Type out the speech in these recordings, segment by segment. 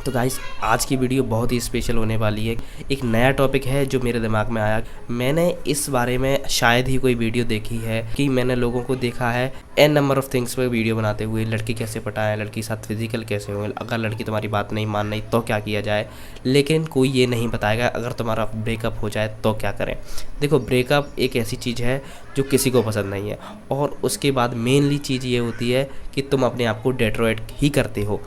तो गाइस आज की वीडियो बहुत ही स्पेशल होने वाली है। एक नया टॉपिक है जो मेरे दिमाग में आया। मैंने इस बारे में शायद ही कोई वीडियो देखी है कि मैंने लोगों को देखा है एन नंबर ऑफ थिंग्स पर वीडियो बनाते हुए, लड़की कैसे पटाएं, लड़की के साथ फिजिकल कैसे हो, अगर लड़की तुम्हारी बात नहीं मान रही तो क्या किया जाए। लेकिन कोई ये नहीं बताएगा अगर तुम्हारा ब्रेकअप हो जाए तो क्या करें। देखो, ब्रेकअप एक ऐसी चीज़ है जो किसी को पसंद नहीं है, और उसके बाद मेनली चीज़ ये होती है कि तुम अपने आप को डेट्रॉइट ही करते हो।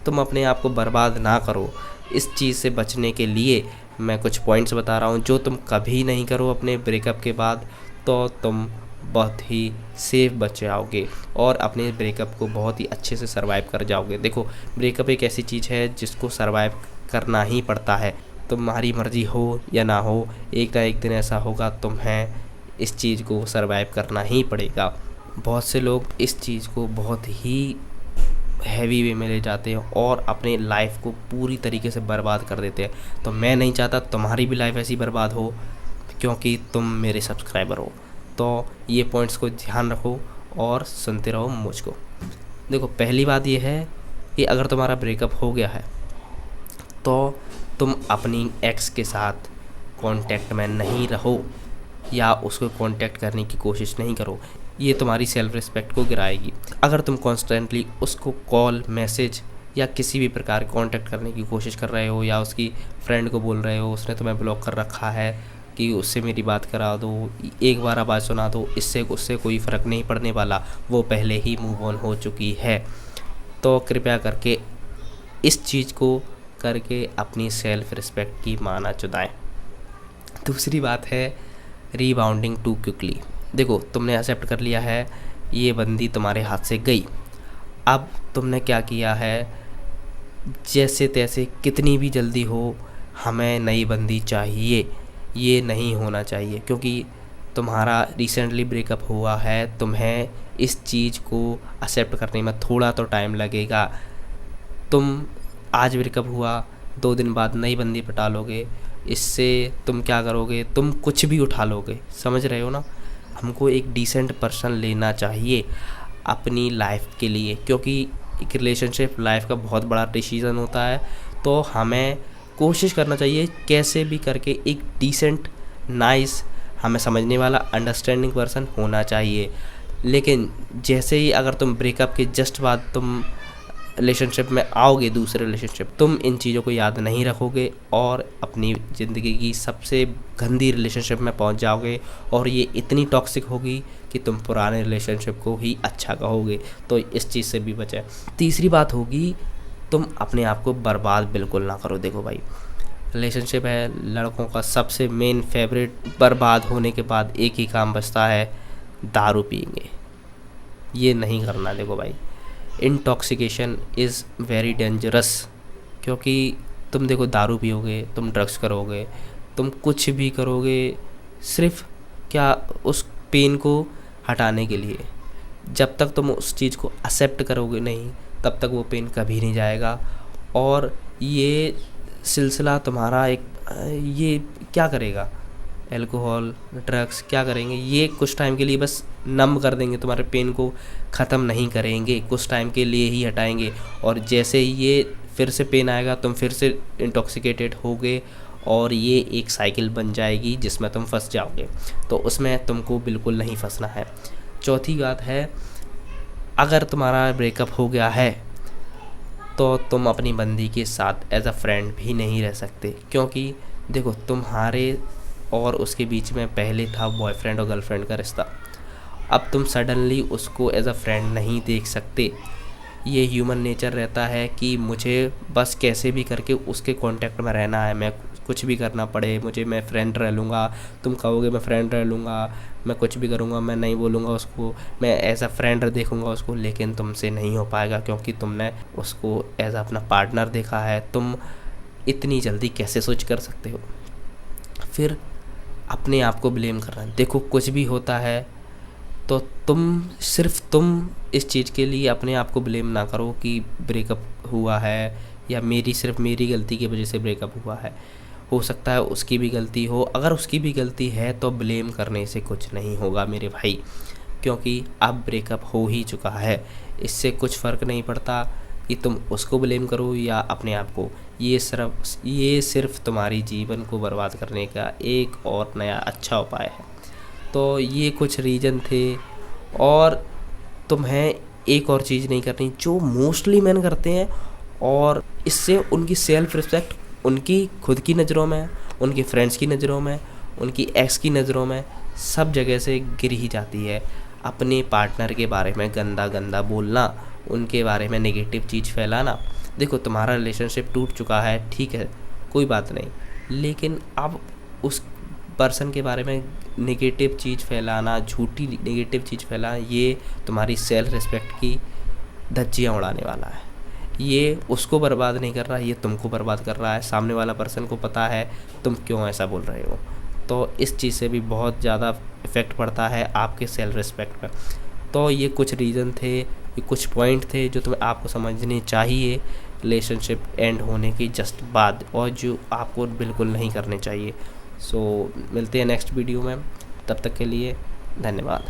तुम अपने आप को बर्बाद ना करो। इस चीज़ से बचने के लिए मैं कुछ पॉइंट्स बता रहा हूँ जो तुम कभी नहीं करो अपने ब्रेकअप के बाद, तो तुम बहुत ही सेफ बच जाओगे और अपने ब्रेकअप को बहुत ही अच्छे से सरवाइव कर जाओगे। देखो, ब्रेकअप एक ऐसी चीज़ है जिसको सरवाइव करना ही पड़ता है। तुम्हारी मर्जी हो या ना हो, एक ना एक दिन ऐसा होगा, तुम्हें इस चीज़ को सरवाइव करना ही पड़ेगा। बहुत से लोग इस चीज़ को बहुत ही हैवी वे में ले जाते हैं और अपने लाइफ को पूरी तरीके से बर्बाद कर देते हैं। तो मैं नहीं चाहता तुम्हारी भी लाइफ ऐसी बर्बाद हो, क्योंकि तुम मेरे सब्सक्राइबर हो। तो ये पॉइंट्स को ध्यान रखो और सुनते रहो मुझको। देखो, पहली बात ये है कि अगर तुम्हारा ब्रेकअप हो गया है तो तुम अपनी एक्स के साथ कांटेक्ट में नहीं रहो या उसको कांटेक्ट करने की कोशिश नहीं करो। ये तुम्हारी सेल्फ रिस्पेक्ट को गिराएगी। अगर तुम कॉन्स्टेंटली उसको कॉल, मैसेज या किसी भी प्रकार कांटेक्ट करने की कोशिश कर रहे हो, या उसकी फ्रेंड को बोल रहे हो उसने तुम्हें ब्लॉक कर रखा है कि उससे मेरी बात करा दो, एक बार आवाज़ सुना दो, इससे उससे कोई फ़र्क नहीं पड़ने वाला, वो पहले ही मूव ऑन हो चुकी है। तो कृपया करके इस चीज़ को करके अपनी सेल्फ रिस्पेक्ट की माना चुदाएँ। दूसरी बात है रीबाउंडिंग टू क्विकली। देखो, तुमने एक्सेप्ट कर लिया है, ये बंदी तुम्हारे हाथ से गई। अब तुमने क्या किया है, जैसे तैसे कितनी भी जल्दी हो हमें नई बंदी चाहिए, ये नहीं होना चाहिए। क्योंकि तुम्हारा रिसेंटली ब्रेकअप हुआ है, तुम्हें इस चीज़ को एक्सेप्ट करने में थोड़ा तो टाइम लगेगा। तुम आज ब्रेकअप हुआ, 2 दिन बाद नई बंदी पटा लोगे, इससे तुम क्या करोगे, तुम कुछ भी उठा लोगे। समझ रहे हो ना। हमको एक डिसेंट पर्सन लेना चाहिए अपनी लाइफ के लिए, क्योंकि एक रिलेशनशिप लाइफ का बहुत बड़ा डिसीज़न होता है। तो हमें कोशिश करना चाहिए कैसे भी करके एक डिसेंट, नाइस, हमें समझने वाला, अंडरस्टैंडिंग पर्सन होना चाहिए। लेकिन जैसे ही अगर तुम ब्रेकअप के जस्ट बाद तुम रिलेशनशिप में आओगे, दूसरे रिलेशनशिप, तुम इन चीज़ों को याद नहीं रखोगे और अपनी ज़िंदगी की सबसे गंदी रिलेशनशिप में पहुंच जाओगे, और ये इतनी टॉक्सिक होगी कि तुम पुराने रिलेशनशिप को ही अच्छा कहोगे। तो इस चीज़ से भी बचें। तीसरी बात होगी, तुम अपने आप को बर्बाद बिल्कुल ना करो। देखो भाई, रिलेशनशिप है लड़कों का सबसे मेन फेवरेट। बर्बाद होने के बाद एक ही काम बचता है, दारू पिएंगे। ये नहीं करना। देखो भाई, इंटॉक्सिकेशन इज़ वेरी डेंजरस। क्योंकि तुम देखो, दारू पियोगे, तुम ड्रग्स करोगे, तुम कुछ भी करोगे सिर्फ क्या, उस पेन को हटाने के लिए। जब तक तुम उस चीज़ को एक्सेप्ट करोगे नहीं, तब तक वो पेन कभी नहीं जाएगा। और ये सिलसिला तुम्हारा एक, ये क्या करेगा, अल्कोहल, ड्रग्स क्या करेंगे, ये कुछ टाइम के लिए बस नम कर देंगे, तुम्हारे पेन को ख़त्म नहीं करेंगे, कुछ टाइम के लिए ही हटाएंगे। और जैसे ही ये फिर से पेन आएगा, तुम फिर से इंटॉक्सिकेटेड होगे और ये एक साइकिल बन जाएगी जिसमें तुम फंस जाओगे। तो उसमें तुमको बिल्कुल नहीं फंसना है। चौथी बात है, अगर तुम्हारा ब्रेकअप हो गया है तो तुम अपनी बंदी के साथ एज अ फ्रेंड भी नहीं रह सकते। क्योंकि देखो, तुम्हारे और उसके बीच में पहले था बॉयफ्रेंड और गर्लफ्रेंड का रिश्ता। अब तुम सडनली उसको एज अ फ्रेंड नहीं देख सकते। ये ह्यूमन नेचर रहता है कि मुझे बस कैसे भी करके उसके कांटेक्ट में रहना है, मैं कुछ भी करना पड़े मुझे, मैं फ्रेंड रह लूँगा। तुम कहोगे मैं फ्रेंड रह लूँगा, मैं कुछ भी करूँगा, मैं नहीं बोलूँगा उसको, मैं एज अ फ्रेंड देखूँगा उसको। लेकिन तुमसे नहीं हो पाएगा, क्योंकि तुमने उसको एज अ अपना पार्टनर देखा है। तुम इतनी जल्दी कैसे सोच कर सकते हो। फिर अपने आप को ब्लेम करना। देखो, कुछ भी होता है तो तुम इस चीज़ के लिए अपने आप को ब्लेम ना करो कि ब्रेकअप हुआ है या सिर्फ मेरी गलती की वजह से ब्रेकअप हुआ है। हो सकता है उसकी भी गलती हो। अगर उसकी भी गलती है तो ब्लेम करने से कुछ नहीं होगा मेरे भाई, क्योंकि अब ब्रेकअप हो ही चुका है। इससे कुछ फ़र्क नहीं पड़ता कि तुम उसको ब्लेम करो या अपने आप को। ये सिर्फ तुम्हारी जीवन को बर्बाद करने का एक और नया अच्छा उपाय है। तो ये कुछ रीज़न थे। और तुम्हें एक और चीज़ नहीं करनी जो मोस्टली मैन करते हैं, और इससे उनकी सेल्फ रिस्पेक्ट उनकी खुद की नज़रों में, उनके फ्रेंड्स की नज़रों में, उनकी एक्स की नज़रों में, सब जगह से गिर ही जाती है। अपने पार्टनर के बारे में गंदा गंदा बोलना, उनके बारे में नेगेटिव चीज़ फैलाना। देखो तुम्हारा रिलेशनशिप टूट चुका है, ठीक है, कोई बात नहीं, लेकिन अब उस पर्सन के बारे में नेगेटिव चीज़ फैलाना, झूठी नेगेटिव चीज़ फैलाना, ये तुम्हारी सेल्फ रिस्पेक्ट की धज्जियाँ उड़ाने वाला है। ये उसको बर्बाद नहीं कर रहा, ये तुमको बर्बाद कर रहा है। सामने वाला पर्सन को पता है तुम क्यों ऐसा बोल रहे हो। तो इस चीज़ से भी बहुत ज़्यादा इफ़ेक्ट पड़ता है आपके सेल्फ रिस्पेक्ट पर। तो ये कुछ रीज़न थे, ये कुछ पॉइंट थे जो तुम्हें आपको समझने चाहिए रिलेशनशिप एंड होने की जस्ट बाद, और जो आपको बिल्कुल नहीं करने चाहिए। सो मिलते हैं नेक्स्ट वीडियो में, तब तक के लिए धन्यवाद।